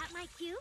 that my cue?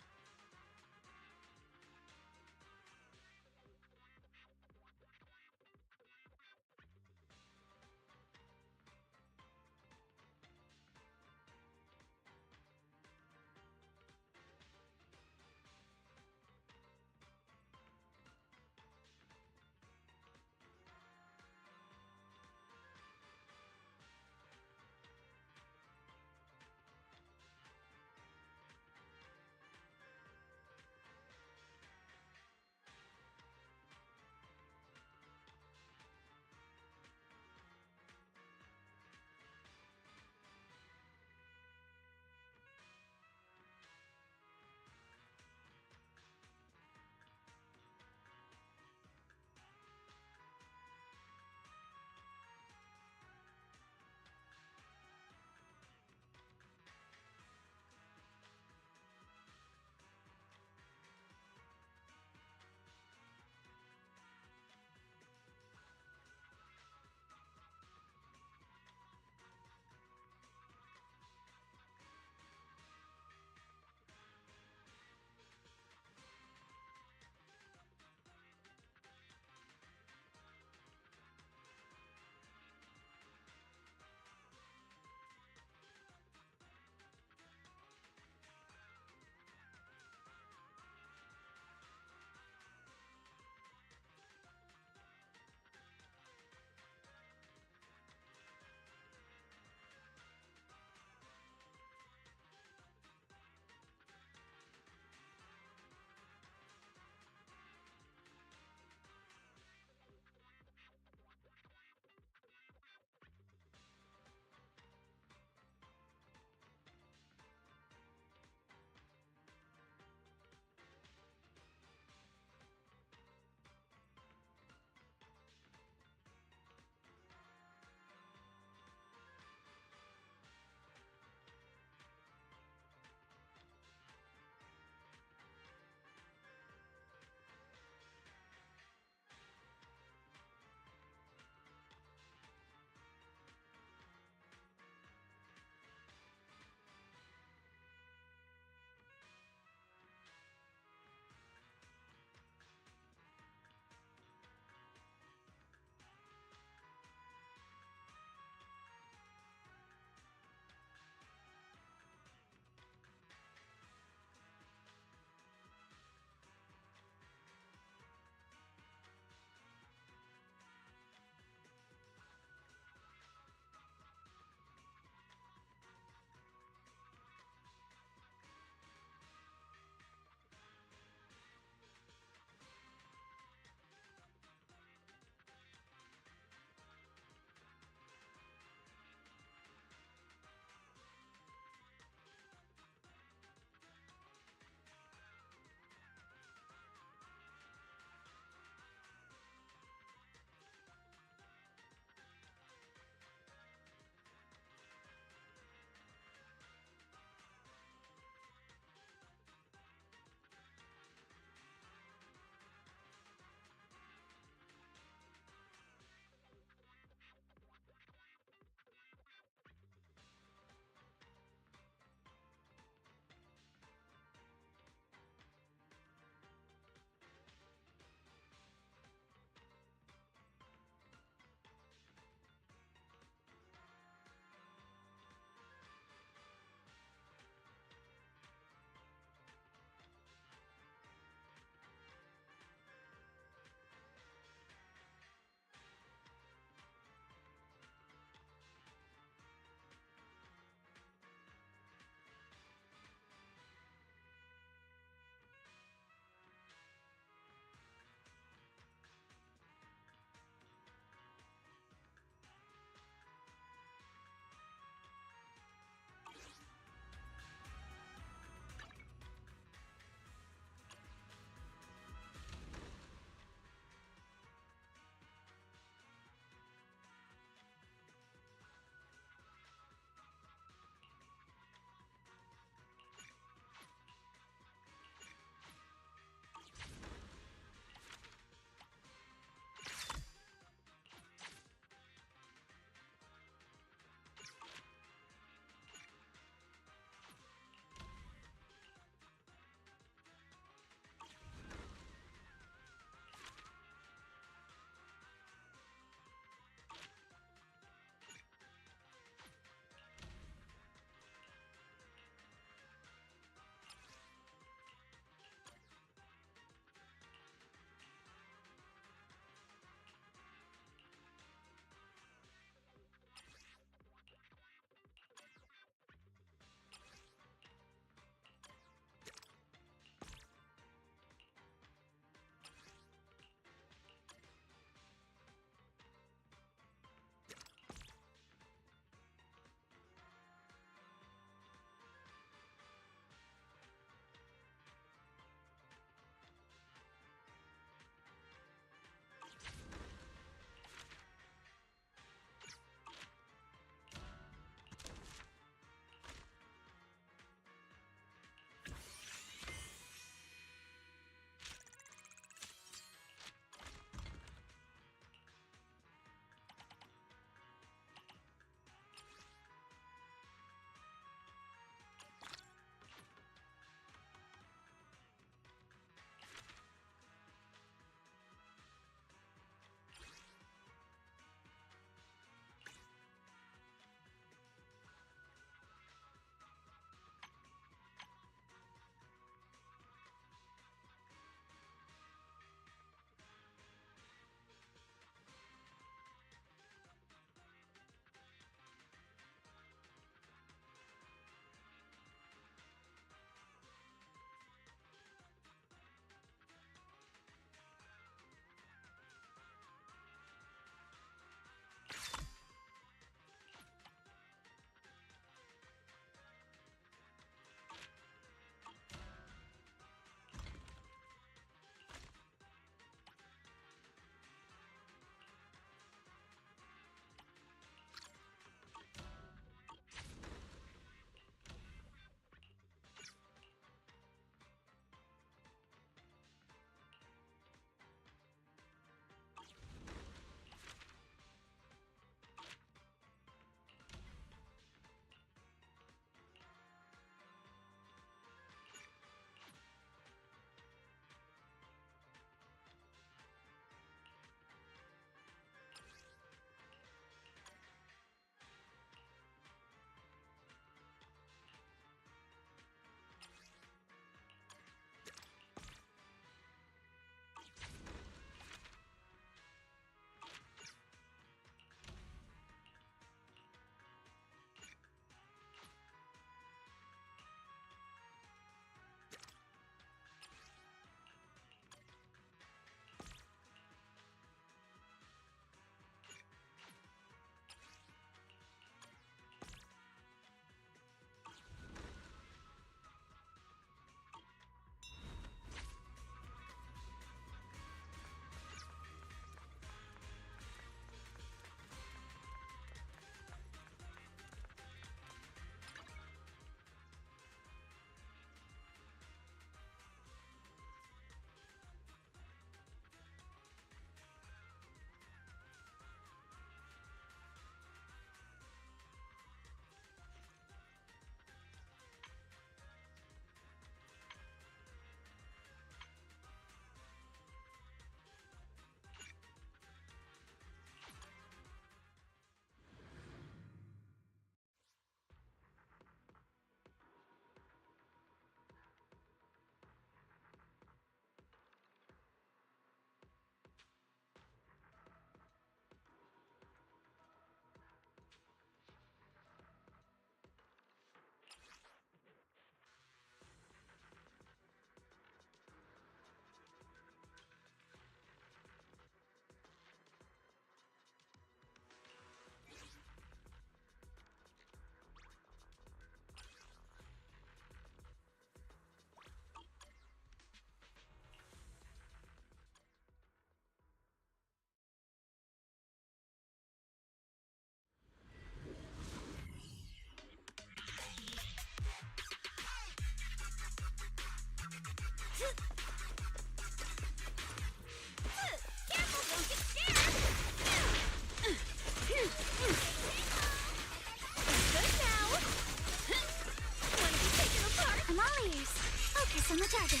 on the target.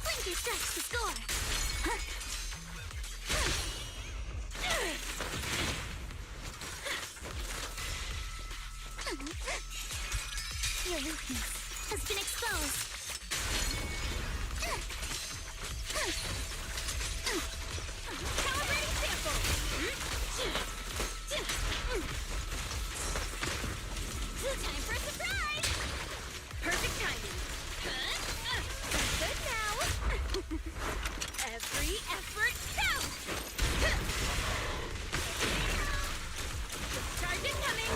Blinker strikes to score. Your weakness has been exposed. Calibrating sample. Time for a surprise. Perfect timing. Good now. Every effort counts. Charge incoming.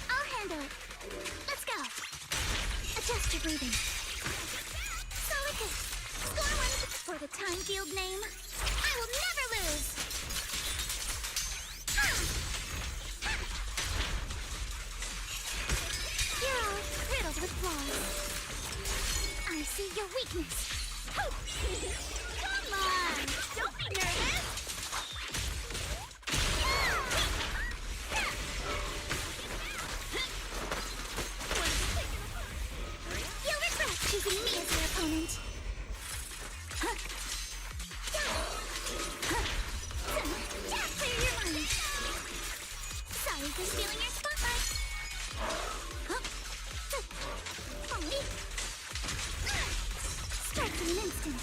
I'll handle it. Let's go. Adjust your breathing. Solid hit. Score one for the time field name. I will never lose. You're all riddled with flaws. I see your weakness. Come on! Don't be nervous! You'll regret choosing me as your opponent. Clear your mind. Sorry for stealing your spotlight. Strike in an instant.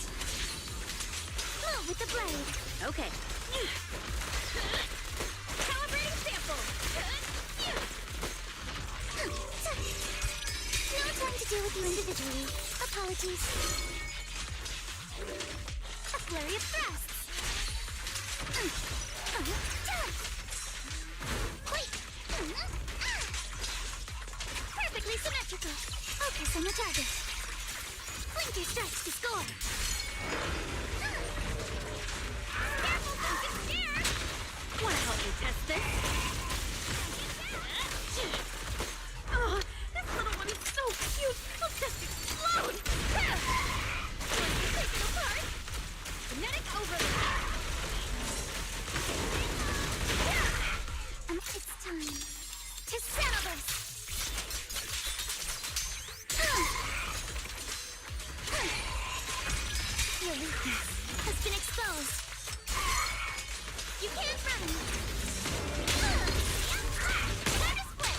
Move with the blade. Okay. Calibrating sample. No time to deal with you individually. Apologies. A flurry of thrusts. Wait. Perfectly symmetrical. Focus on the target. Blinker strikes to score. Careful, don't get scared. Wanna help me test this? Oh, this little one is so cute. I'll just explode. Take it apart. Kinetic overload. It's time to settle this. Your weakness has been exposed. You can't run. Time to split.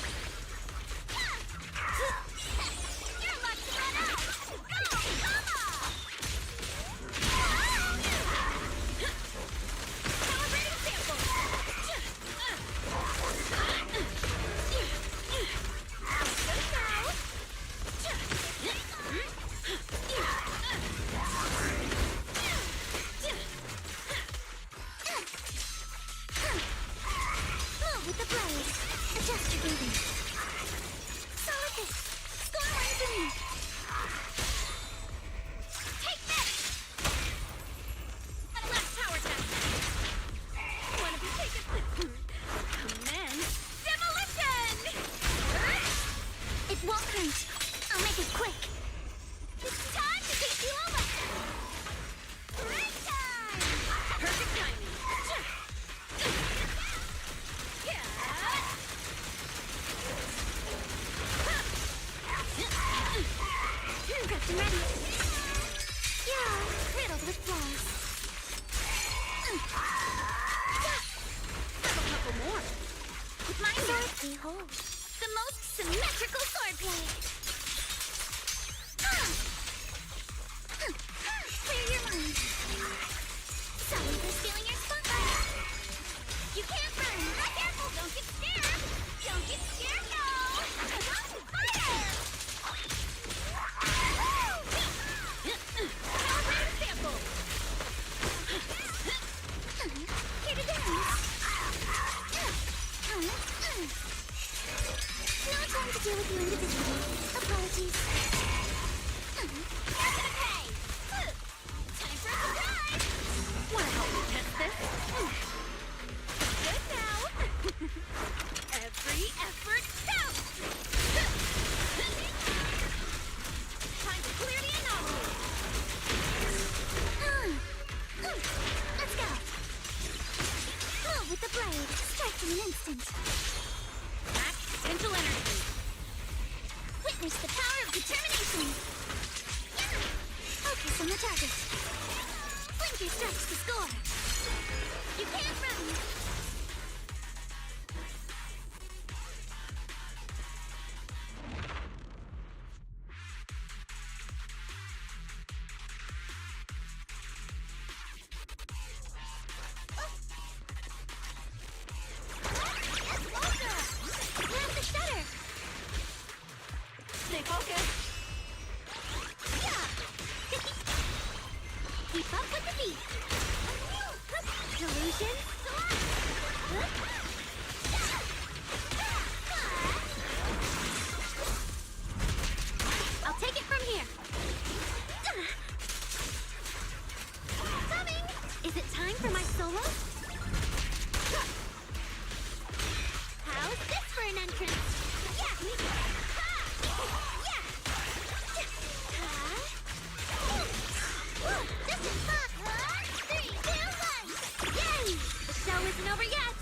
You're about to run out. Go, mama! Calibrating sample. Good now. Move with the blade. Adjust your breathing. Solid hit. Score one for me. Take this! At last power test. Wanna be taken? Command demolition! It won't hurt. I'll make it quick. It's time to take you over. Great time! Perfect timing. Prepped and ready. You're riddled with flaws. Have a couple more. With my sword, behold, the most symmetrical swordplay. Clear your mind. Sorry for stealing your spotlight. You can't run. Be careful, don't get scared. Don't get scared, no. Fire! Calibrating sample. Here to dance. No time to deal with you individually. Apologies. You're gonna pay. Time for a surprise. Wanna help me test this? Good now. Every effort counts. Time to clear the anomaly. Let's go. Move with the blade. Strike in an instant. Max potential energy. It's the power of determination. Focus on the target. Blink your strikes to score. You can't run. Grab the shutter. Stay focused. Yeah. Keep up with the beat. Delusion. I'll take it from here. Coming. Is it time for my solo? How's this for an entrance? Yeah. Yeah. This is fun. 3, 2, 1. Yay! The show isn't over yet.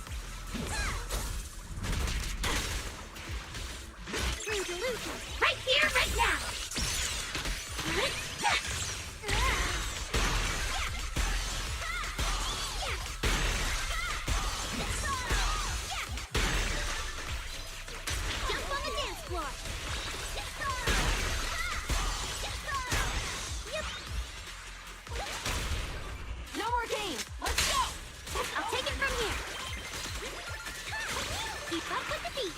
True delusion. Right here, right now. Jump on the dance floor. Yep. No more games. Let's go. I'll take it from here. Keep up with the beat.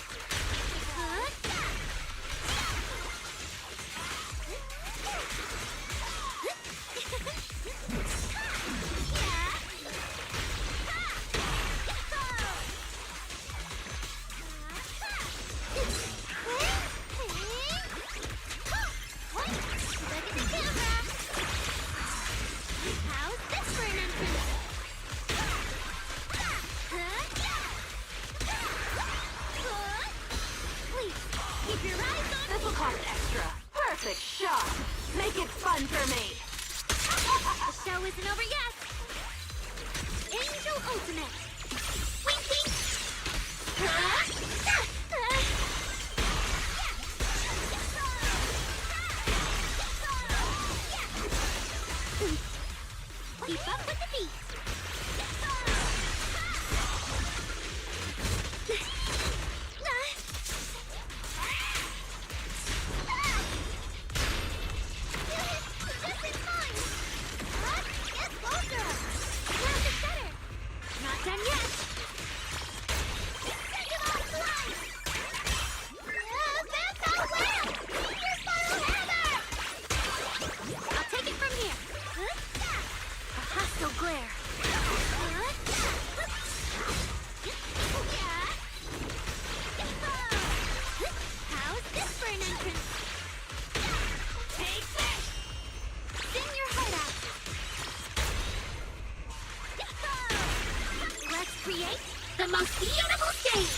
How's this for an entrance? Please, keep your eyes on This will cost extra. Perfect shot. Make it fun for me. The show isn't over yet. Angel Ultimate. Winking. Keep up with the beat. This is mine. Get closer. Grab the shutter. Not done yet. Take it off twice. That's how well. Your spiral hammer. I'll take it from here. A hostile glare. How's this for an entrance? Take this! Sing your heart out. Let's create the most beautiful stage.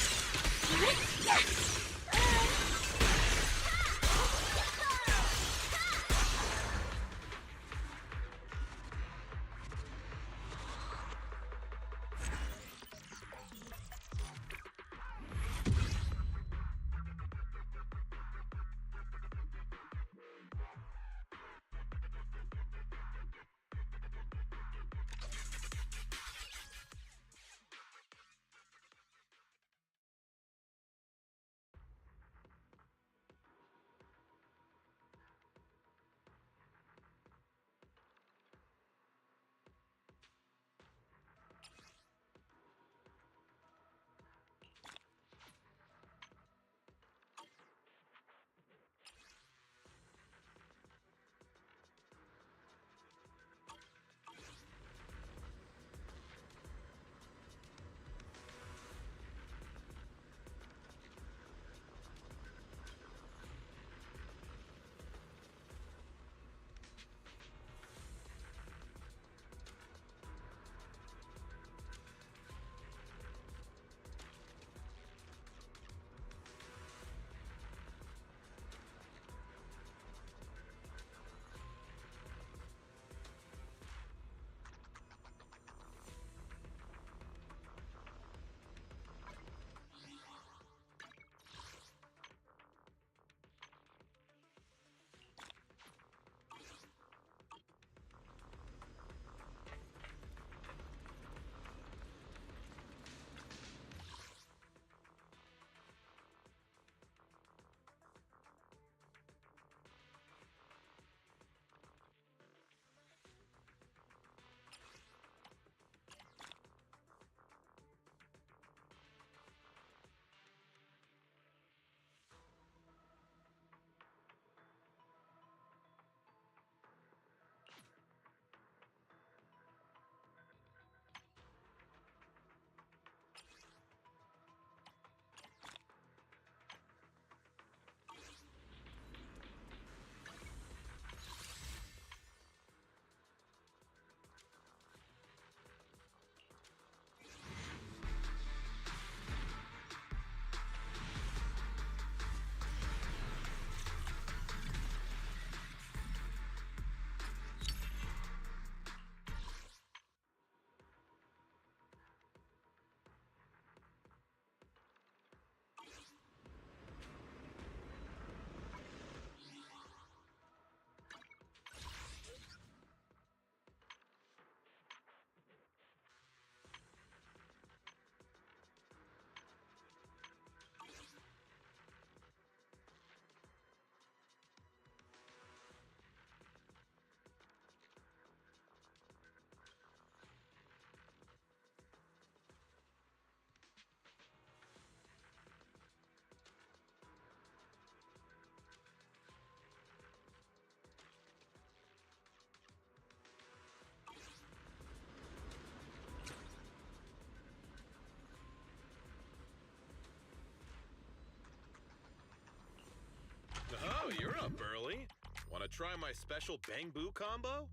try my special Bang Boo combo?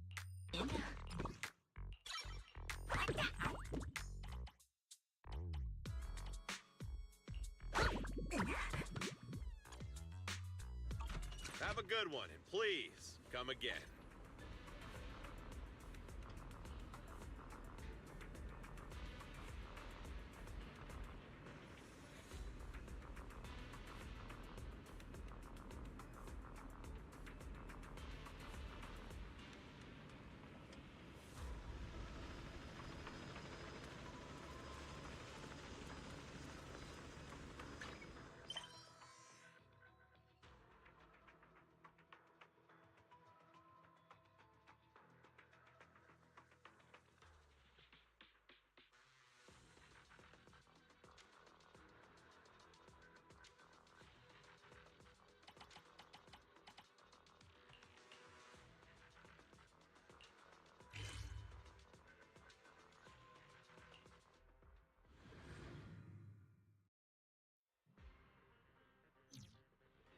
Have a good one, and please, come again.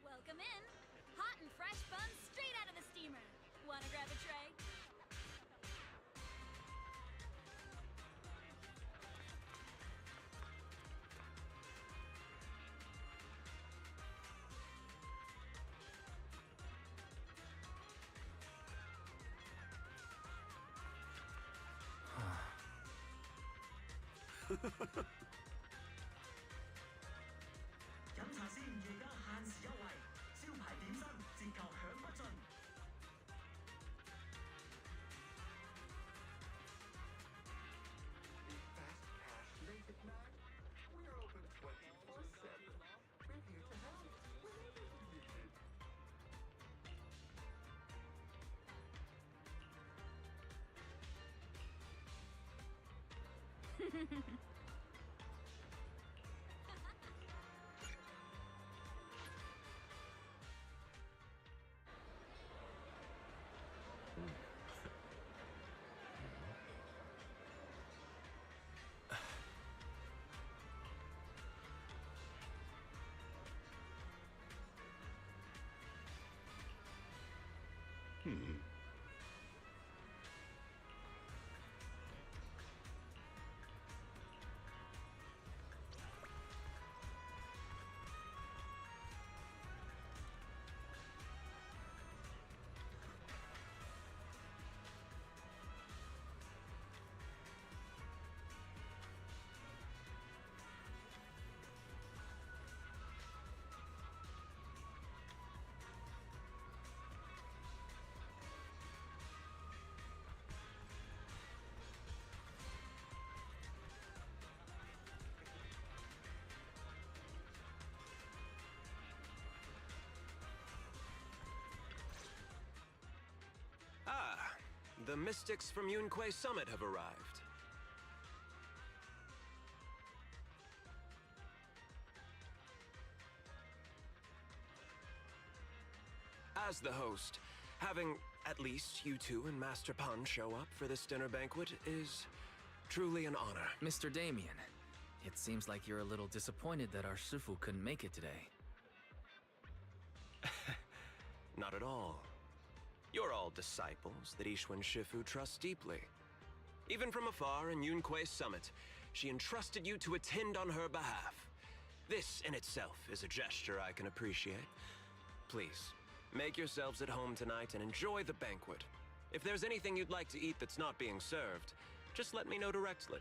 Welcome in. Hot and fresh buns straight out of the steamer. Wanna grab a tray? Fast cash late at night. We're open 24/7. We're here to help whenever you need it. Ah, the mystics from Yunque Summit have arrived. As the host, having at least you two and Master Pan show up for this dinner banquet is truly an honor. Mr. Damien, it seems like you're a little disappointed that our Shifu couldn't make it today. Not at all. You're all disciples that Ishwan Shifu trusts deeply. Even from afar in Yunque Summit, she entrusted you to attend on her behalf. This in itself is a gesture I can appreciate. Please, make yourselves at home tonight and enjoy the banquet. If there's anything you'd like to eat that's not being served, just let me know directly.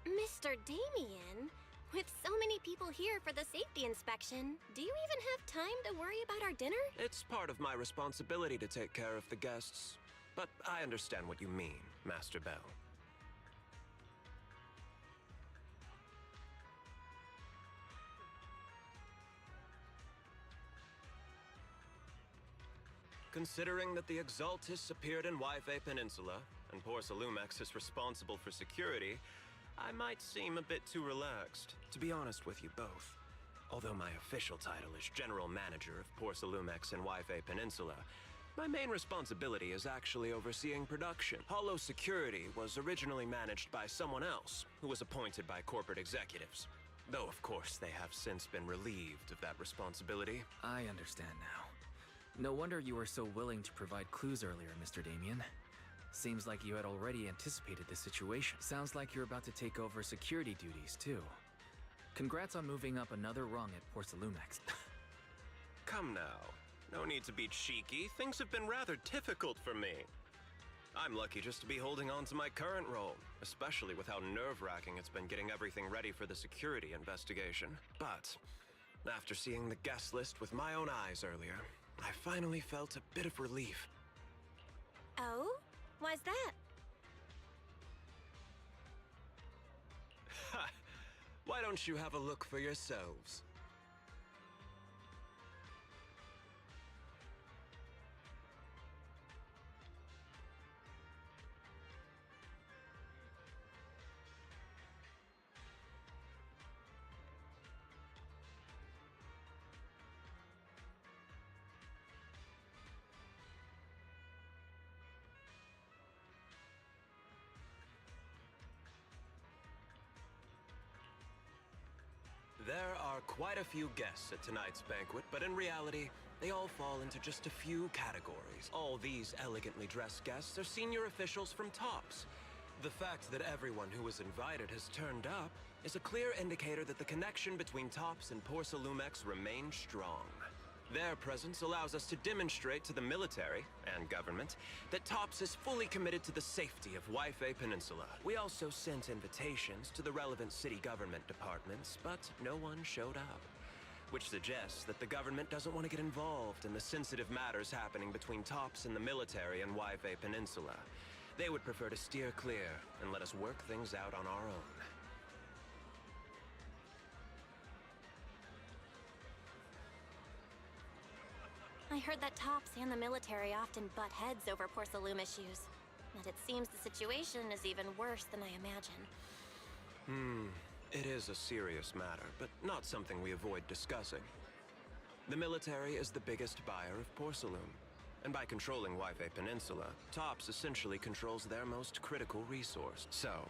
Mr. Damien, with so many people here for the safety inspection, do you even have time to worry about our dinner? It's part of my responsibility to take care of the guests, but I understand what you mean, Master Bell. Considering that the Exaltus appeared in Yfe Peninsula, and Porcelumex is responsible for security, I might seem a bit too relaxed, to be honest with you both. Although my official title is General Manager of Porcelumex and Yfe Peninsula, my main responsibility is actually overseeing production. Hollow Security was originally managed by someone else, who was appointed by corporate executives. Though, of course, they have since been relieved of that responsibility. I understand now. No wonder you were so willing to provide clues earlier, Mr. Damien. Seems like you had already anticipated the situation. Sounds like you're about to take over security duties, too. Congrats on moving up another rung at Porcelumex. Come now. No need to be cheeky. Things have been rather difficult for me. I'm lucky just to be holding on to my current role, especially with how nerve-wracking it's been getting everything ready for the security investigation. But after seeing the guest list with my own eyes earlier, I finally felt a bit of relief. Oh? Why's that? Ha! Why don't you have a look for yourselves? There are quite a few guests at tonight's banquet, but in reality, they all fall into just a few categories. All these elegantly dressed guests are senior officials from TOPS. The fact that everyone who was invited has turned up is a clear indicator that the connection between TOPS and Porcelumex remains strong. Their presence allows us to demonstrate to the military and government that TOPS is fully committed to the safety of Waifei Peninsula. We also sent invitations to the relevant city government departments, but no one showed up, which suggests that the government doesn't want to get involved in the sensitive matters happening between TOPS and the military and Waifei Peninsula. They would prefer to steer clear and let us work things out on our own. I heard that TOPS and the military often butt heads over Porcelume issues. But it seems the situation is even worse than I imagine. It is a serious matter, but not something we avoid discussing. The military is the biggest buyer of porcelain, and by controlling Waifei Peninsula, TOPS essentially controls their most critical resource. So,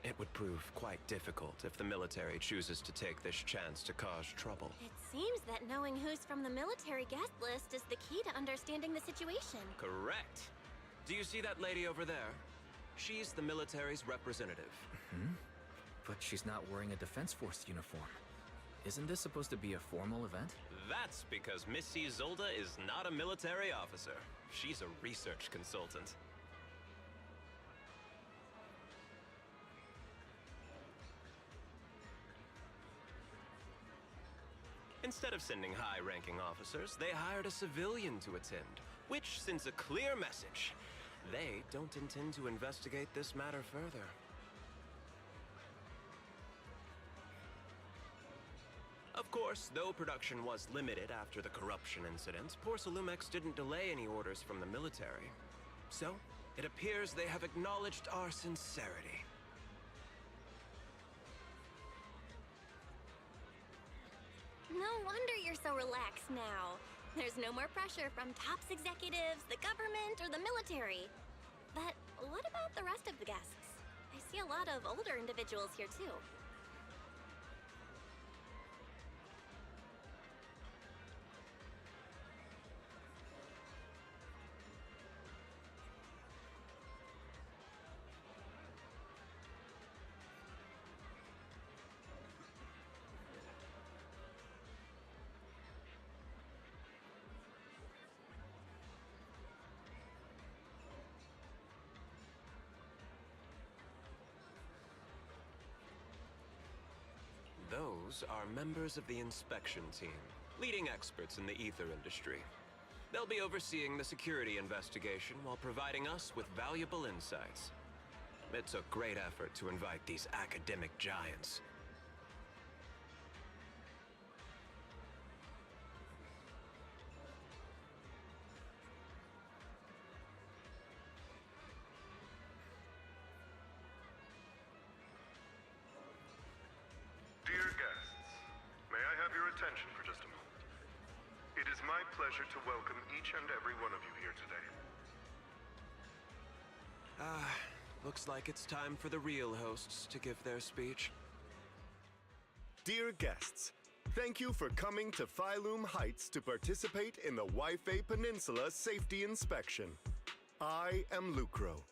it would prove quite difficult if the military chooses to take this chance to cause trouble. It seems that knowing who's from the military guest list is the key to understanding the situation. Correct. Do you see that lady over there? She's the military's representative. But she's not wearing a Defense Force uniform. Isn't this supposed to be a formal event? That's because Missy Zolda is not a military officer. She's a research consultant. Instead of sending high-ranking officers, they hired a civilian to attend, which sends a clear message. They don't intend to investigate this matter further. Of course, though production was limited after the corruption incident, Porcelumex didn't delay any orders from the military. So, it appears they have acknowledged our sincerity. No wonder you're so relaxed now. There's no more pressure from TOPS executives, the government, or the military. But what about the rest of the guests? I see a lot of older individuals here too. Those are members of the inspection team, leading experts in the ether industry. They'll be overseeing the security investigation while providing us with valuable insights. It took great effort to invite these academic giants. Dear guests, may I have your attention for just a moment? It is my pleasure to welcome each and every one of you here today. Looks like it's time for the real hosts to give their speech. Dear guests, thank you for coming to Phylum Heights to participate in the Waifei Peninsula Safety Inspection. I am Lucro,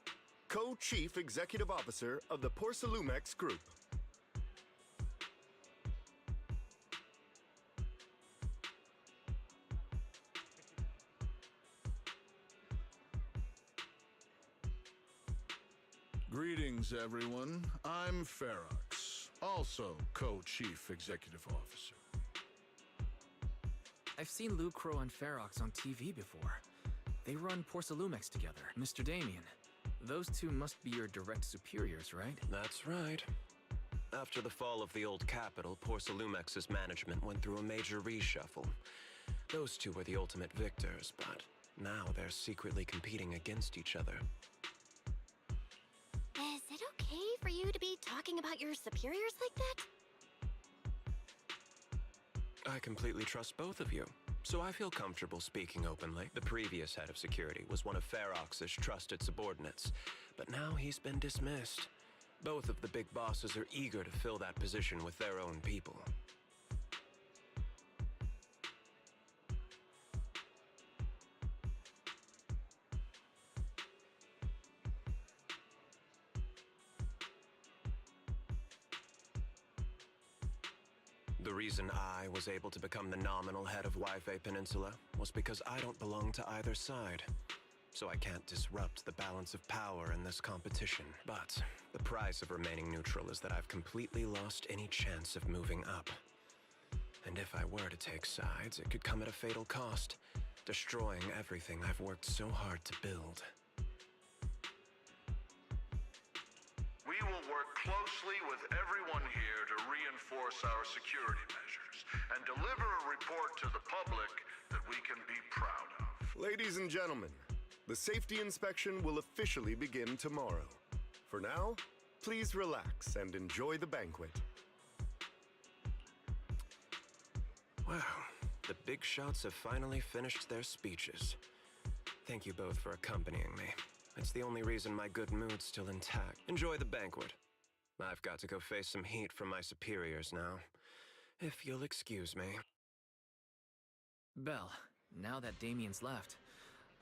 Co-Chief Executive Officer of the Porcelumex Group. Greetings, everyone. I'm Ferox, also Co-Chief Executive Officer. I've seen Lucro and Ferox on TV before. They run Porcelumex together. Mr. Damien, those two must be your direct superiors, right? That's right. After the fall of the old capital, Porcelumex's management went through a major reshuffle. Those two were the ultimate victors, but now they're secretly competing against each other. Is it okay for you to be talking about your superiors like that? I completely trust both of you, so I feel comfortable speaking openly. The previous head of security was one of Ferox's trusted subordinates, but now he's been dismissed. Both of the big bosses are eager to fill that position with their own people. The reason I was able to become the nominal head of Waifei Peninsula was because I don't belong to either side. So I can't disrupt the balance of power in this competition. But the price of remaining neutral is that I've completely lost any chance of moving up. And if I were to take sides, it could come at a fatal cost, destroying everything I've worked so hard to build. We will work closely with everyone here to reinforce our security measures and deliver a report to the public that we can be proud of. Ladies and gentlemen, the safety inspection will officially begin tomorrow. For now, please relax and enjoy the banquet. Wow, the big shots have finally finished their speeches. Thank you both for accompanying me. It's the only reason my good mood's still intact. Enjoy the banquet. I've got to go face some heat from my superiors now. If you'll excuse me. Belle, now that Damien's left,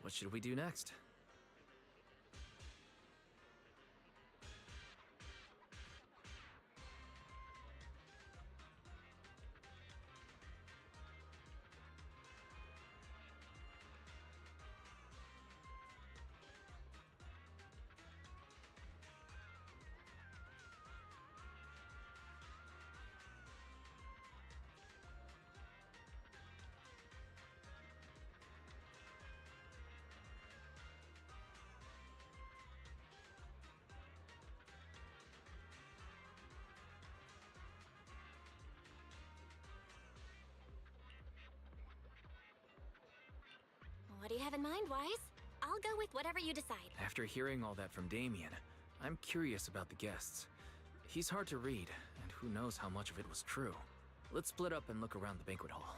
what should we do next? What do you have in mind, Wise? I'll go with whatever you decide. After hearing all that from Damien, I'm curious about the guests. He's hard to read, and who knows how much of it was true. Let's split up and look around the banquet hall.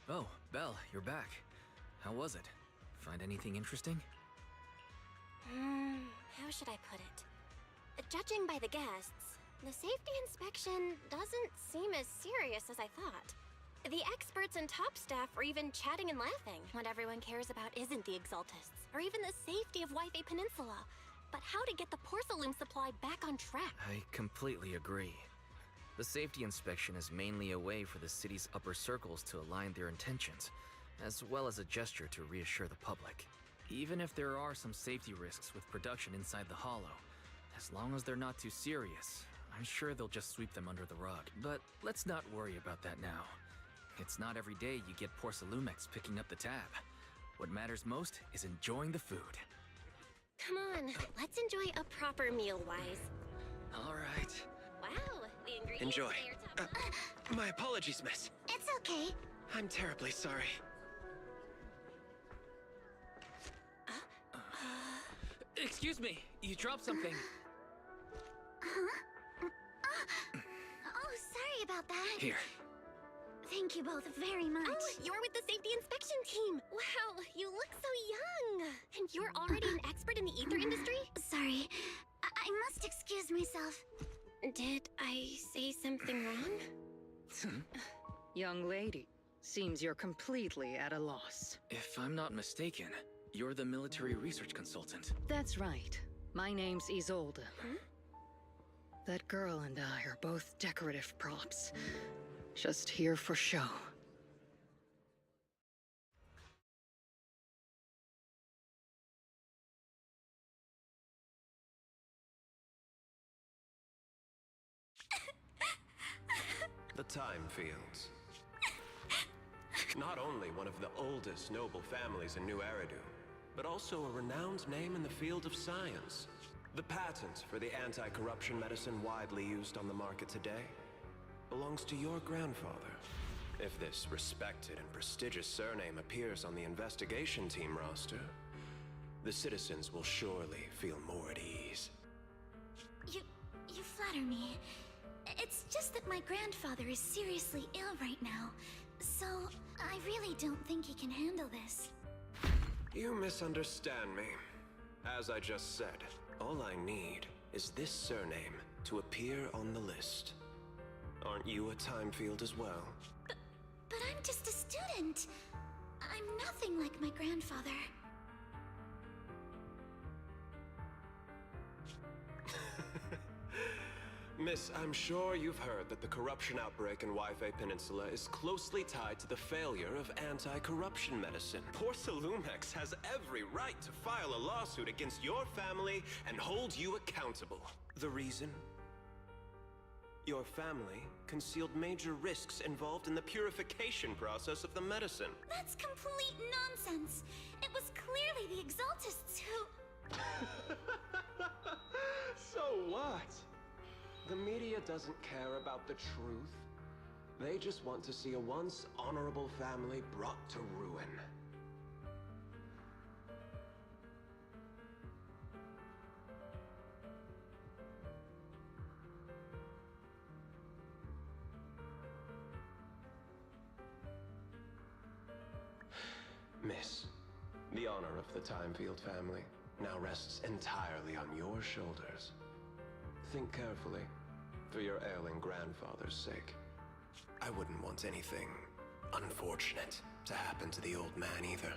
Oh, Belle, you're back. How was it? Find anything interesting? How should I put it? Judging by the guests, the safety inspection doesn't seem as serious as I thought. The experts and top staff were even chatting and laughing. What everyone cares about isn't the Exaltists, or even the safety of Wi-Fi Peninsula, but how to get the porcelain supply back on track. I completely agree. The safety inspection is mainly a way for the city's upper circles to align their intentions, as well as a gesture to reassure the public. Even if there are some safety risks with production inside the Hollow, as long as they're not too serious, I'm sure they'll just sweep them under the rug. But let's not worry about that now. It's not every day you get Porcelumex picking up the tab. What matters most is enjoying the food. Come on, let's enjoy a proper meal, Wise. All right. Wow, the ingredients Enjoy. today are top. My apologies, miss. It's okay. I'm terribly sorry. Excuse me, you dropped something. Oh, sorry about that. Here. Thank you both very much. Oh, you're with the safety inspection team. Wow, you look so young. And you're already an expert in the ether industry? Sorry. I must excuse myself. Did I say something wrong? Young lady, seems you're completely at a loss. If I'm not mistaken, you're the military research consultant. That's right. My name's Isolde. That girl and I are both decorative props. Just here for show. The Time Fields. Not only one of the oldest noble families in New Eridu, but also a renowned name in the field of science. The patent for the anti-corruption medicine widely used on the market today belongs to your grandfather. If this respected and prestigious surname appears on the investigation team roster, the citizens will surely feel more at ease. You flatter me. It's just that my grandfather is seriously ill right now, so I really don't think he can handle this. You misunderstand me. As I just said, all I need is this surname to appear on the list. Aren't you a time field as well? But I'm just a student. I'm nothing like my grandfather. Miss, I'm sure you've heard that the corruption outbreak in Wi-Fi Peninsula is closely tied to the failure of anti-corruption medicine. Porcelumex has every right to file a lawsuit against your family and hold you accountable. The reason? Your family concealed major risks involved in the purification process of the medicine. That's complete nonsense. It was clearly the Exaltists who... So what? The media doesn't care about the truth. They just want to see a once honorable family brought to ruin. Miss, the honor of the Timefield family now rests entirely on your shoulders. Think carefully, for your ailing grandfather's sake. I wouldn't want anything unfortunate to happen to the old man either.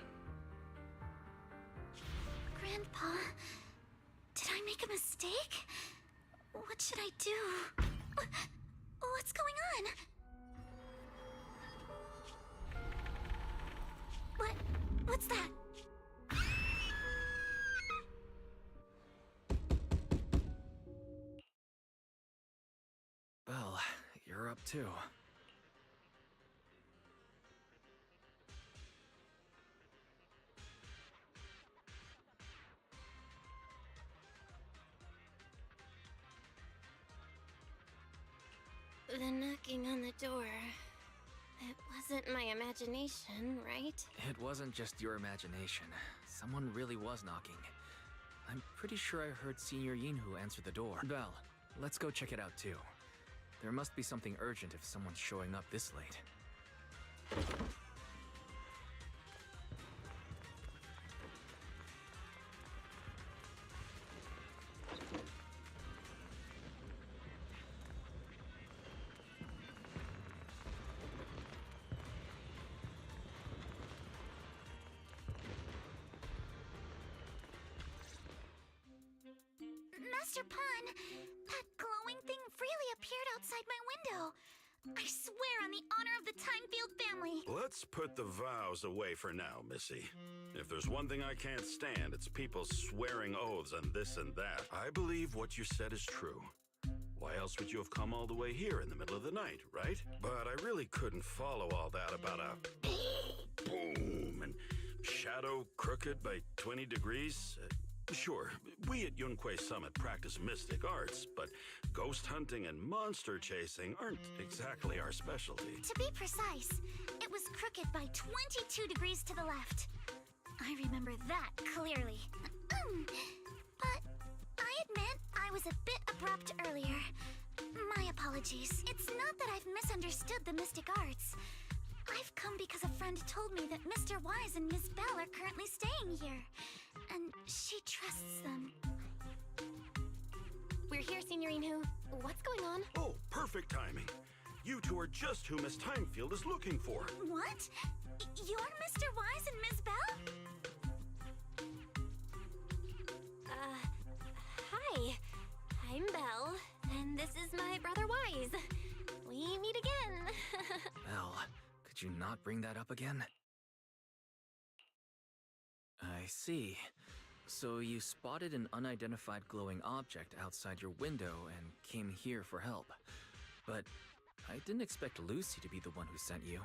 Grandpa, did I make a mistake? What should I do? What's going on? out, too. The knocking on the door. It wasn't my imagination, right? It wasn't just your imagination. Someone really was knocking. I'm pretty sure I heard Senior Yinhu answer the door. Belle, let's go check it out too. There must be something urgent if someone's showing up this late. Master Pun, that glowing thing really appeared outside my window. I swear on the honor of the Timefield family. Let's put the vows away for now, Missy. If there's one thing I can't stand, it's people swearing oaths on this and that. I believe what you said is true. Why else would you have come all the way here in the middle of the night, right? But I really couldn't follow all that about a boom and shadow crooked by 20 degrees. Sure, we at Yunquay Summit practice mystic arts, but ghost hunting and monster chasing aren't exactly our specialty. To be precise, it was crooked by 22 degrees to the left. I remember that clearly. But I admit I was a bit abrupt earlier. My apologies. It's not that I've misunderstood the mystic arts. I've come because a friend told me that Mr. Wise and Miss Bell are currently staying here, and she trusts them. We're here, Senior Yinhu. What's going on? Oh, perfect timing. You two are just who Miss Timefield is looking for. What? You're Mr. Wise and Miss Bell? Hi. I'm Belle, and this is my brother Wise. We meet again. Belle, could you not bring that up again? I see. So you spotted an unidentified glowing object outside your window and came here for help. But I didn't expect Lucy to be the one who sent you.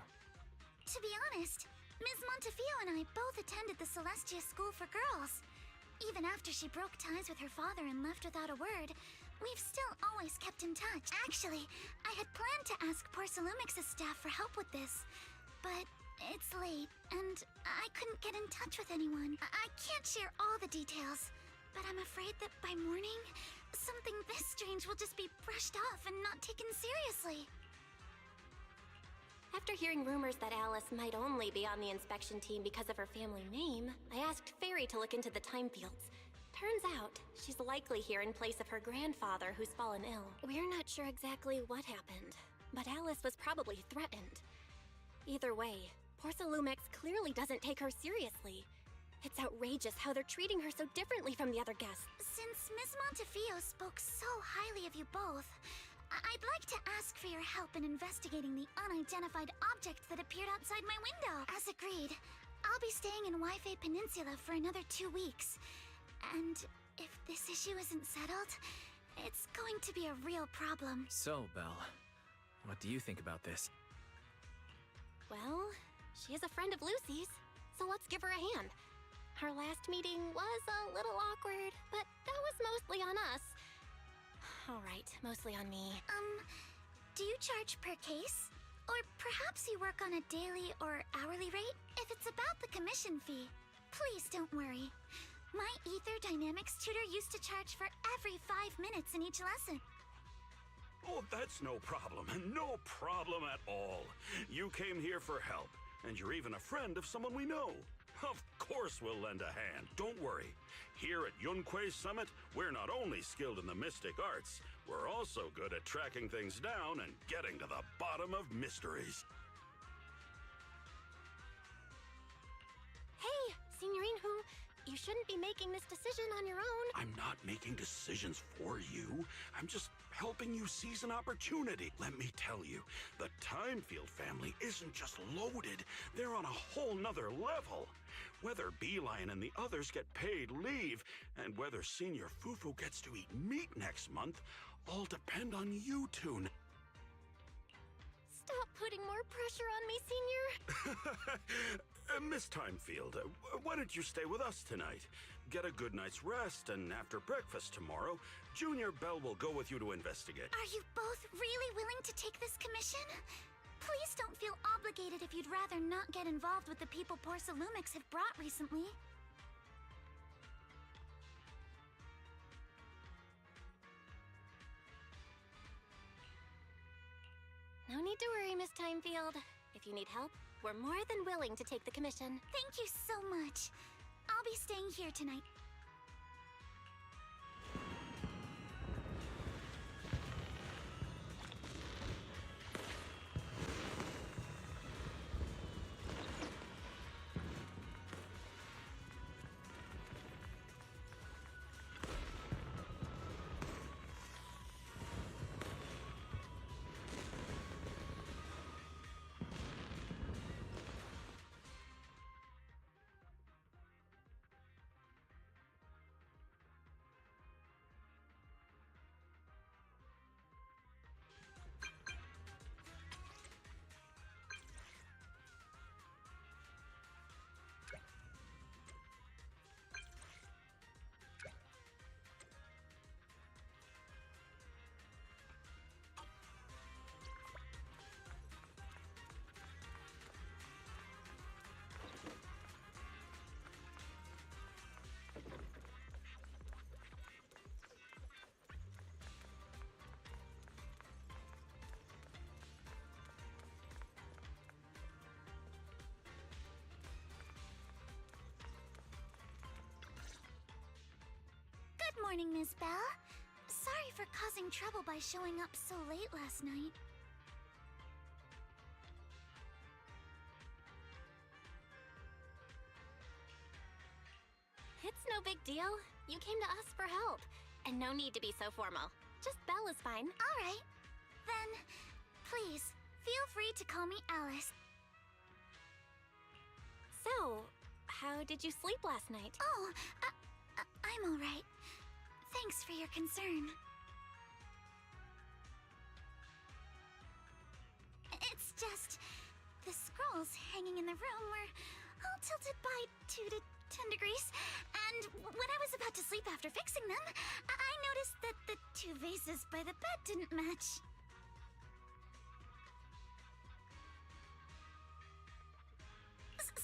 To be honest, Ms. Montefio and I both attended the Celestia School for Girls. Even after she broke ties with her father and left without a word, we've still always kept in touch. Actually, I had planned to ask Porcelumix's staff for help with this, but it's late, and I couldn't get in touch with anyone. I can't share all the details, but I'm afraid that by morning, something this strange will just be brushed off and not taken seriously. After hearing rumors that Alice might only be on the inspection team because of her family name, I asked Fairy to look into the Timefields. Turns out, she's likely here in place of her grandfather who's fallen ill. We're not sure exactly what happened, but Alice was probably threatened. Either way, Porcelumix clearly doesn't take her seriously. It's outrageous how they're treating her so differently from the other guests. Since Ms. Montefio spoke so highly of you both, I'd like to ask for your help in investigating the unidentified object that appeared outside my window. As agreed, I'll be staying in Wi-Fi Peninsula for another 2 weeks. And if this issue isn't settled, it's going to be a real problem. So, Belle, what do you think about this? Well, she is a friend of Lucy's, so let's give her a hand. Our last meeting was a little awkward, but that was mostly on us. Alright, mostly on me. Do you charge per case? Or perhaps you work on a daily or hourly rate? If it's about the commission fee, please don't worry. My Ether Dynamics tutor used to charge for every 5 minutes in each lesson. Oh, that's no problem. No problem at all. You came here for help, and you're even a friend of someone we know. Of course we'll lend a hand. Don't worry. Here at Yunquay Summit, we're not only skilled in the mystic arts, we're also good at tracking things down and getting to the bottom of mysteries. Hey, Senior Yinhu, you shouldn't be making this decision on your own. I'm not making decisions for you. I'm just helping you seize an opportunity. Let me tell you, the Timefield family isn't just loaded. They're on a whole nother level. Whether Beeline and the others get paid leave, and whether Senior Fufu gets to eat meat next month, all depend on you two. more pressure on me, Senior? Miss Timefield, why don't you stay with us tonight? Get a good night's rest, and after breakfast tomorrow, Junior Bell will go with you to investigate. Are you both really willing to take this commission? Please don't feel obligated if you'd rather not get involved with the people Porcelumix have brought recently. No need to worry, Miss Timefield. If you need help, we're more than willing to take the commission. Thank you so much. I'll be staying here tonight. Good morning, Miss Bell. Sorry for causing trouble by showing up so late last night. It's no big deal. You came to us for help. And no need to be so formal. Just Belle is fine. All right. Then, please, feel free to call me Alice. So, how did you sleep last night? Oh, I'm all right. Thanks for your concern. It's just, the scrolls hanging in the room were all tilted by 2 to 10 degrees, and when I was about to sleep after fixing them, I noticed that the 2 vases by the bed didn't match.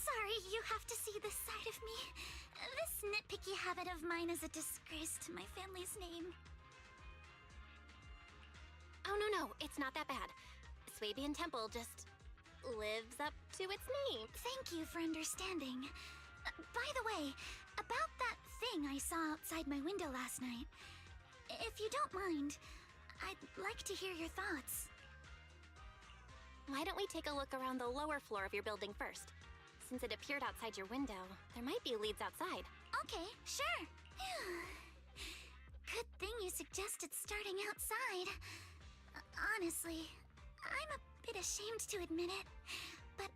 Sorry, you have to see this side of me. This nitpicky habit of mine is a disgrace to my family's name. Oh, no, it's not that bad. Swabian Temple just lives up to its name. Thank you for understanding. By the way, about that thing I saw outside my window last night, if you don't mind, I'd like to hear your thoughts. Why don't we take a look around the lower floor of your building first? Since it appeared outside your window, there might be leads outside. Okay, sure. Good thing you suggested starting outside. Honestly, I'm a bit ashamed to admit it, but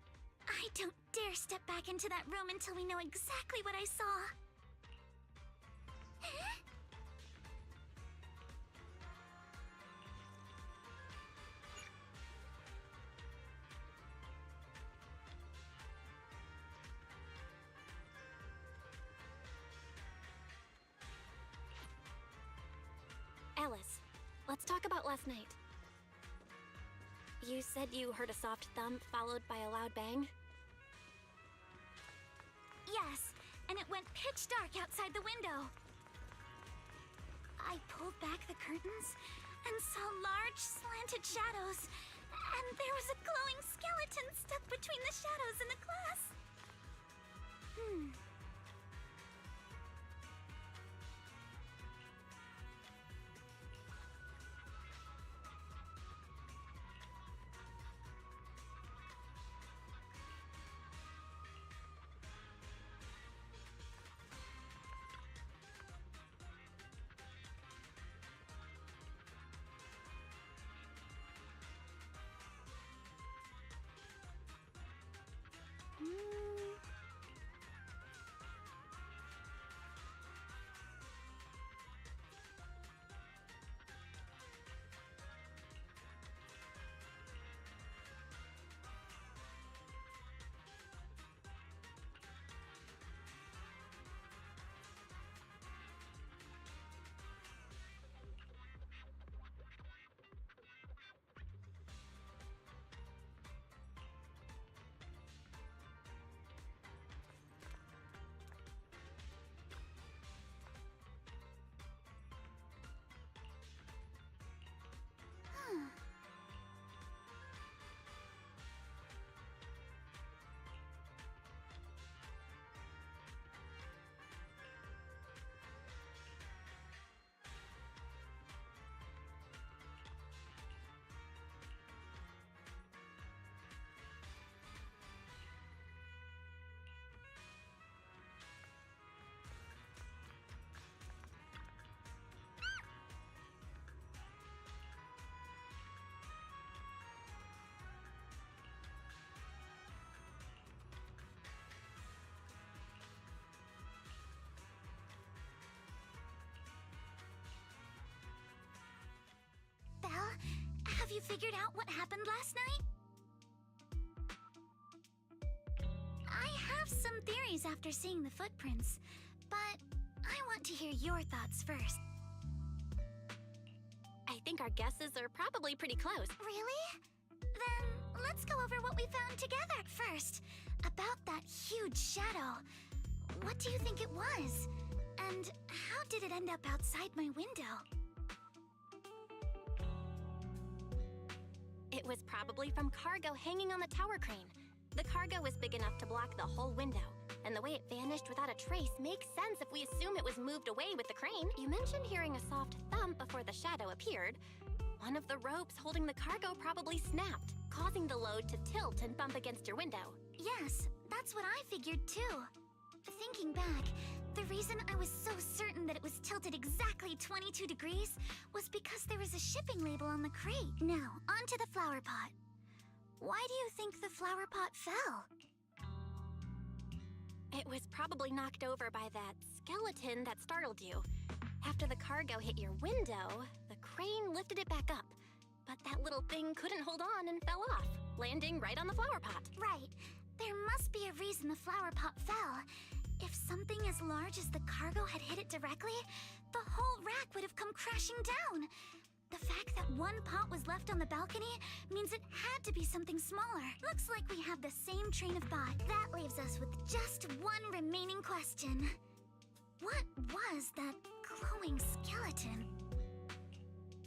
I don't dare step back into that room until we know exactly what I saw. Alice, let's talk about last night. You said you heard a soft thump followed by a loud bang? Yes, and it went pitch dark outside the window. I pulled back the curtains and saw large slanted shadows, and there was a glowing skeleton stuck between the shadows and the glass. Have you figured out what happened last night? I have some theories after seeing the footprints, but I want to hear your thoughts first. I think our guesses are probably pretty close. Really? Then let's go over what we found together first. About that huge shadow. What do you think it was? And how did it end up outside my window? It was probably from cargo hanging on the tower crane. The cargo was big enough to block the whole window, and the way it vanished without a trace makes sense if we assume it was moved away with the crane. You mentioned hearing a soft thump before the shadow appeared. One of the ropes holding the cargo probably snapped, causing the load to tilt and bump against your window. Yes, that's what I figured too. Thinking back, the reason I was so certain that it was tilted exactly 22 degrees was because there was a shipping label on the crate. Now, onto the flower pot. Why do you think the flower pot fell? It was probably knocked over by that skeleton that startled you. After the cargo hit your window, the crane lifted it back up. But that little thing couldn't hold on and fell off, landing right on the flower pot. Right. There must be a reason the flower pot fell. If something as large as the cargo had hit it directly, the whole rack would have come crashing down. The fact that one pot was left on the balcony means it had to be something smaller. Looks like we have the same train of thought. That leaves us with just one remaining question. What was that glowing skeleton?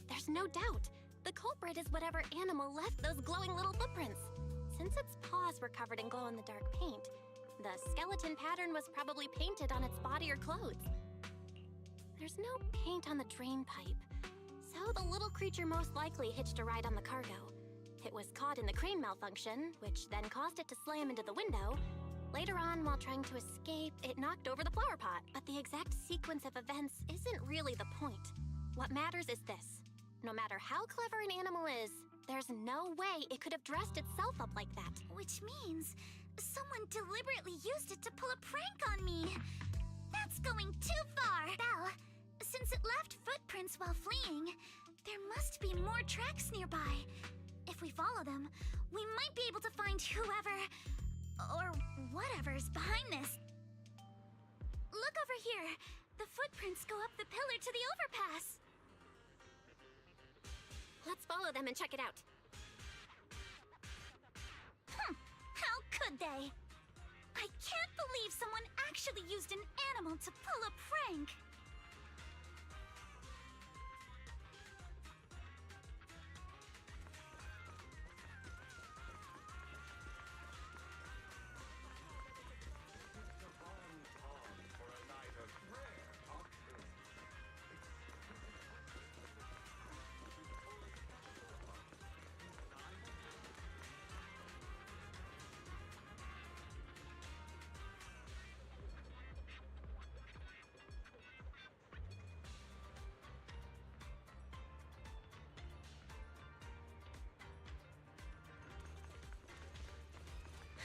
There's no doubt. The culprit is whatever animal left those glowing little footprints. Since its paws were covered in glow-in-the-dark paint, the skeleton pattern was probably painted on its body or clothes. There's no paint on the drain pipe, so the little creature most likely hitched a ride on the cargo. It was caught in the crane malfunction, which then caused it to slam into the window. Later on, while trying to escape, it knocked over the flower pot. But the exact sequence of events isn't really the point. What matters is this. No matter how clever an animal is, there's no way it could have dressed itself up like that. Which means someone deliberately used it to pull a prank on me. That's going too far. Belle, since it left footprints while fleeing, there must be more tracks nearby. If we follow them, we might be able to find whoever or whatever's behind this. Look over here. The footprints go up the pillar to the overpass. Let's follow them and check it out. How could they? I can't believe someone actually used an animal to pull a prank.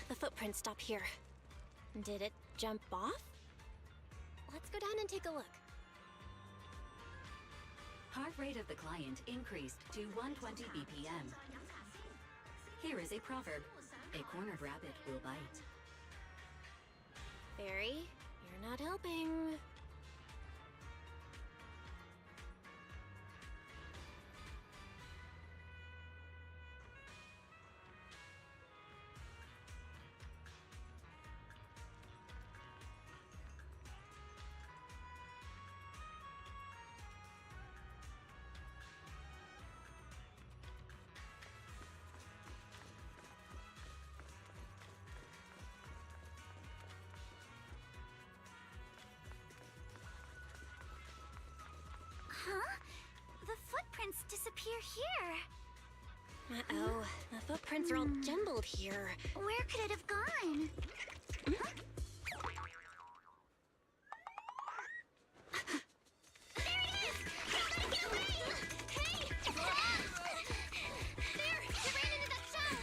The footprints stop here. Did it jump off? Let's go down and take a look. Heart rate of the client increased to 120 BPM. Here is a proverb. A cornered rabbit will bite. Fairy, you're not helping. Huh? The footprints disappear here. Uh-oh, the footprints are all jumbled here. Where could it have gone? Huh? There it is! Somebody get away! Hey! There! It ran into that stone!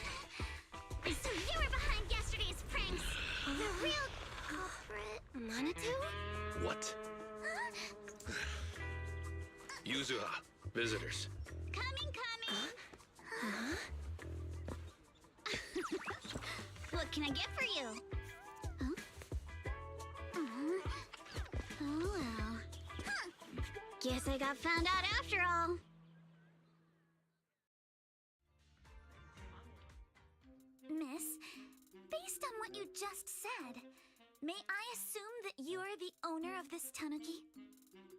So you were behind yesterday's pranks! The real culprit... Manitou? What? Yuzuha, visitors. Coming! What can I get for you? Huh? Oh well. Huh. Guess I got found out after all. Miss, based on what you just said, may I assume that you're the owner of this tanuki?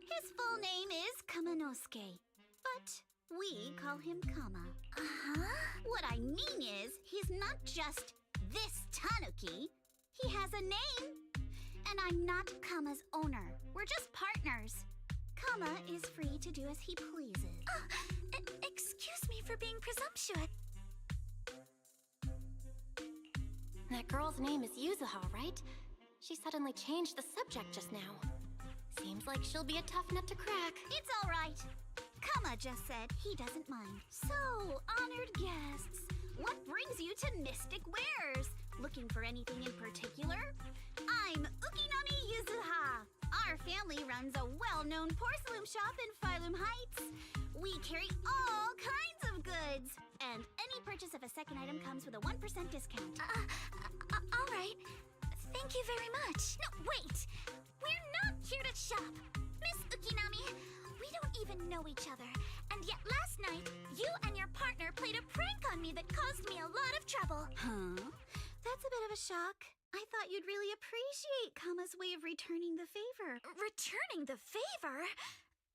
His full name is Kamanosuke, but we call him Kama. What I mean is, he's not just this tanuki. He has a name. And I'm not Kama's owner. We're just partners. Kama is free to do as he pleases. Excuse me for being presumptuous. That girl's name is Yuzuha, right? She suddenly changed the subject just now. Seems like she'll be a tough nut to crack. It's all right. Kama just said he doesn't mind. So, honored guests, what brings you to Mystic Wares? Looking for anything in particular? I'm Ukinami Yuzuha. Our family runs a well-known porcelain shop in Phylum Heights. We carry all kinds of goods. And any purchase of a second item comes with a 1% discount. All right. Thank you very much. No, wait! We're not here to shop. Miss Ukinami, we don't even know each other. And yet last night, you and your partner played a prank on me that caused me a lot of trouble. Huh? That's a bit of a shock. I thought you'd really appreciate Kama's way of returning the favor. Returning the favor?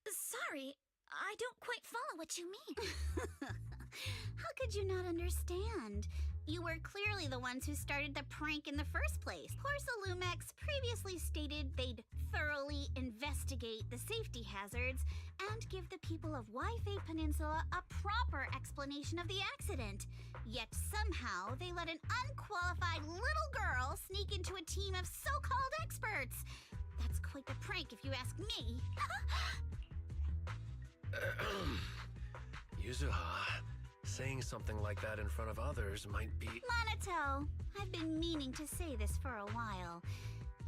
Sorry, I don't quite follow what you mean. How could you not understand? You were clearly the ones who started the prank in the first place. Porcelumex previously stated they'd thoroughly investigate the safety hazards and give the people of Waifei Peninsula a proper explanation of the accident. Yet somehow they let an unqualified little girl sneak into a team of so-called experts. That's quite the prank if you ask me. Yuzuha, saying something like that in front of others might be... Monato, I've been meaning to say this for a while.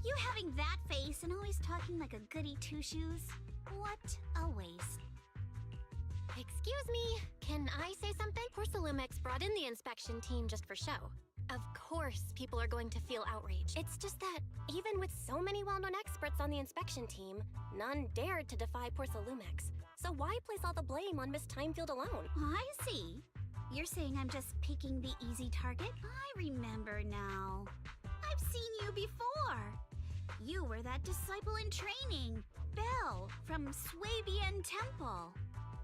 You having that face and always talking like a goody two-shoes? What a waste. Excuse me, can I say something? Porcelumex brought in the inspection team just for show. Of course, people are going to feel outraged. It's just that, even with so many well-known experts on the inspection team, none dared to defy Porcelumex. So why place all the blame on Miss Timefield alone? I see. You're saying I'm just picking the easy target? I remember now. I've seen you before. You were that disciple in training, Belle, from Swabian Temple.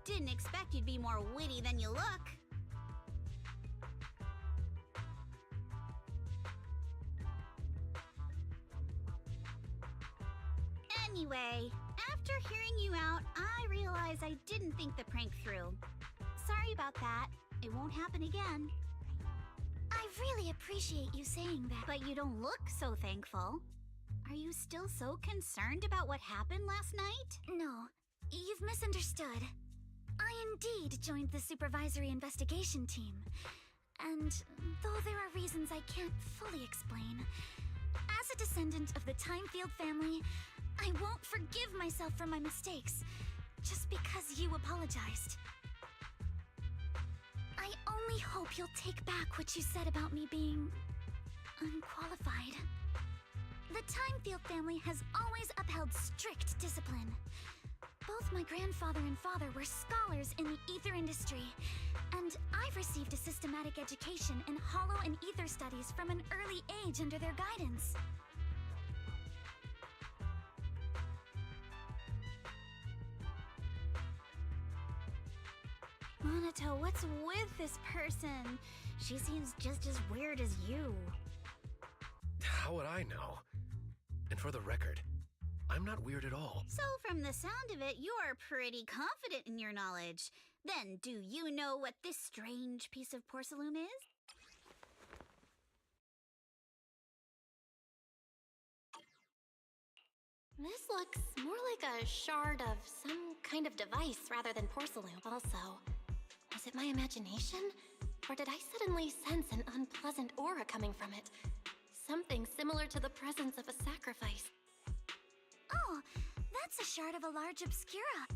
Didn't expect you'd be more witty than you look. Anyway, after hearing you out, I realized I didn't think the prank through. Sorry about that. It won't happen again. I really appreciate you saying that. But you don't look so thankful. Are you still so concerned about what happened last night? No, you've misunderstood. I indeed joined the supervisory investigation team. And though there are reasons I can't fully explain, as a descendant of the Timefield family, I won't forgive myself for my mistakes, just because you apologized. I only hope you'll take back what you said about me being unqualified. The Timefield family has always upheld strict discipline. Both my grandfather and father were scholars in the ether industry, and I've received a systematic education in hollow and ether studies from an early age under their guidance. Monato, what's with this person? She seems just as weird as you. How would I know? And for the record, I'm not weird at all. So from the sound of it, you're pretty confident in your knowledge. Then, do you know what this strange piece of porcelain is? This looks more like a shard of some kind of device rather than porcelain. Also, was it my imagination? Or did I suddenly sense an unpleasant aura coming from it? Something similar to the presence of a sacrifice. Oh, that's a shard of a large obscura.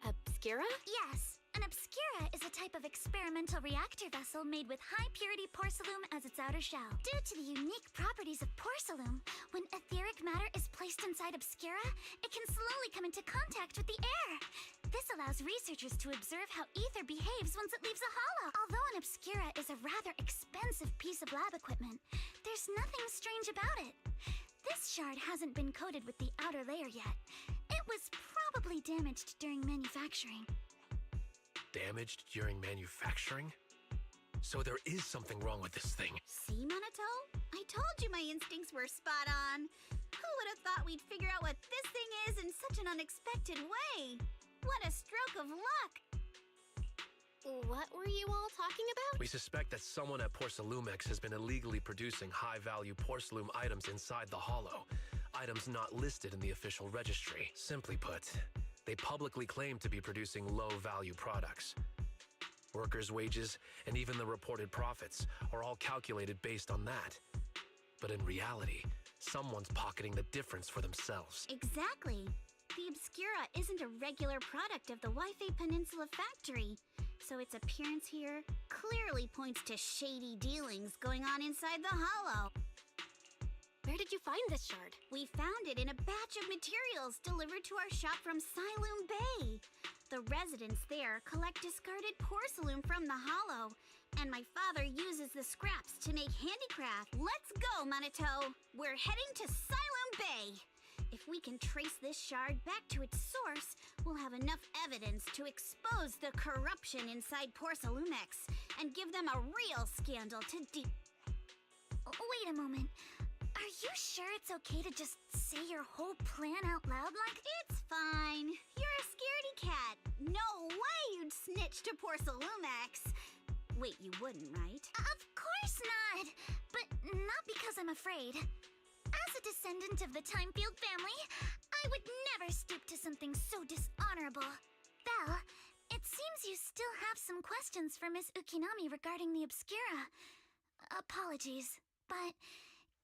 Obscura? Yes, An obscura is a type of experimental reactor vessel made with high-purity porcelain as its outer shell. Due to the unique properties of porcelain, when etheric matter is placed inside obscura, it can slowly come into contact with the air. This allows researchers to observe how ether behaves once it leaves a hollow. Although an obscura is a rather expensive piece of lab equipment, there's nothing strange about it. This shard hasn't been coated with the outer layer yet. It was probably damaged during manufacturing. Damaged during manufacturing? So there is something wrong with this thing. See, Minato? I told you my instincts were spot on. Who would have thought we'd figure out what this thing is in such an unexpected way? What a stroke of luck! What were you all talking about? We suspect that someone at Porcelumex has been illegally producing high-value porcelain items inside the Hollow. Items not listed in the official registry. Simply put, they publicly claim to be producing low-value products. Workers' wages and even the reported profits are all calculated based on that. But in reality, someone's pocketing the difference for themselves. Exactly. The Obscura isn't a regular product of the Wi-Fi Peninsula factory, so its appearance here clearly points to shady dealings going on inside the Hollow. Where did you find this shard? We found it in a batch of materials delivered to our shop from Siloom Bay. The residents there collect discarded porcelain from the Hollow, and my father uses the scraps to make handicraft. Let's go, Minato! We're heading to Siloom Bay! If we can trace this shard back to its source, we'll have enough evidence to expose the corruption inside Porcelumex and give them a real scandal to Wait a moment. Are you sure it's okay to just say your whole plan out loud like... It's fine. You're a scaredy cat. No way you'd snitch to Porcelumex. Wait, you wouldn't, right? Of course not! But not because I'm afraid. As a descendant of the Timefield family, I would never stoop to something so dishonorable. Belle, it seems you still have some questions for Miss Ukinami regarding the Obscura. Apologies, but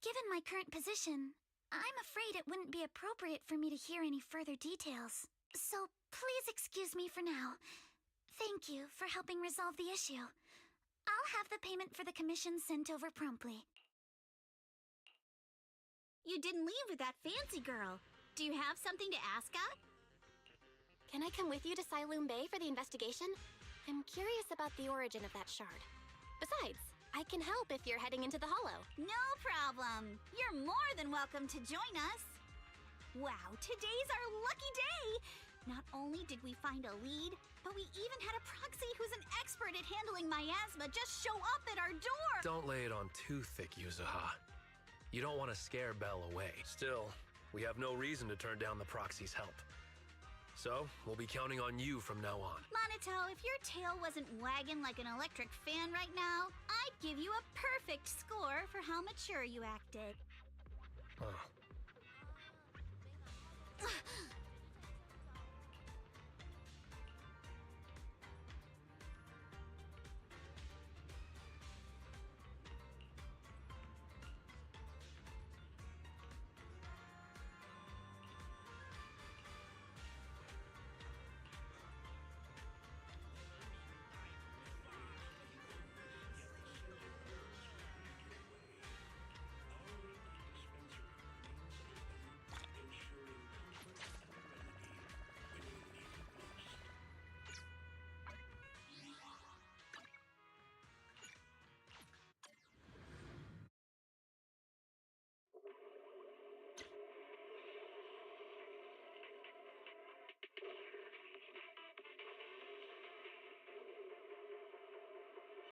given my current position, I'm afraid it wouldn't be appropriate for me to hear any further details. So please excuse me for now. Thank you for helping resolve the issue. I'll have the payment for the commission sent over promptly. You didn't leave with that fancy girl. Do you have something to ask of? Can I come with you to Siloom Bay for the investigation? I'm curious about the origin of that shard. Besides, I can help if you're heading into the Hollow. No problem. You're more than welcome to join us. Wow, today's our lucky day. Not only did we find a lead, but we even had a proxy who's an expert at handling miasma just show up at our door. Don't lay it on too thick, Yuzuha. You don't want to scare Belle away. Still, we have no reason to turn down the proxy's help. So, we'll be counting on you from now on. Minato, if your tail wasn't wagging like an electric fan right now, I'd give you a perfect score for how mature you acted. Oh.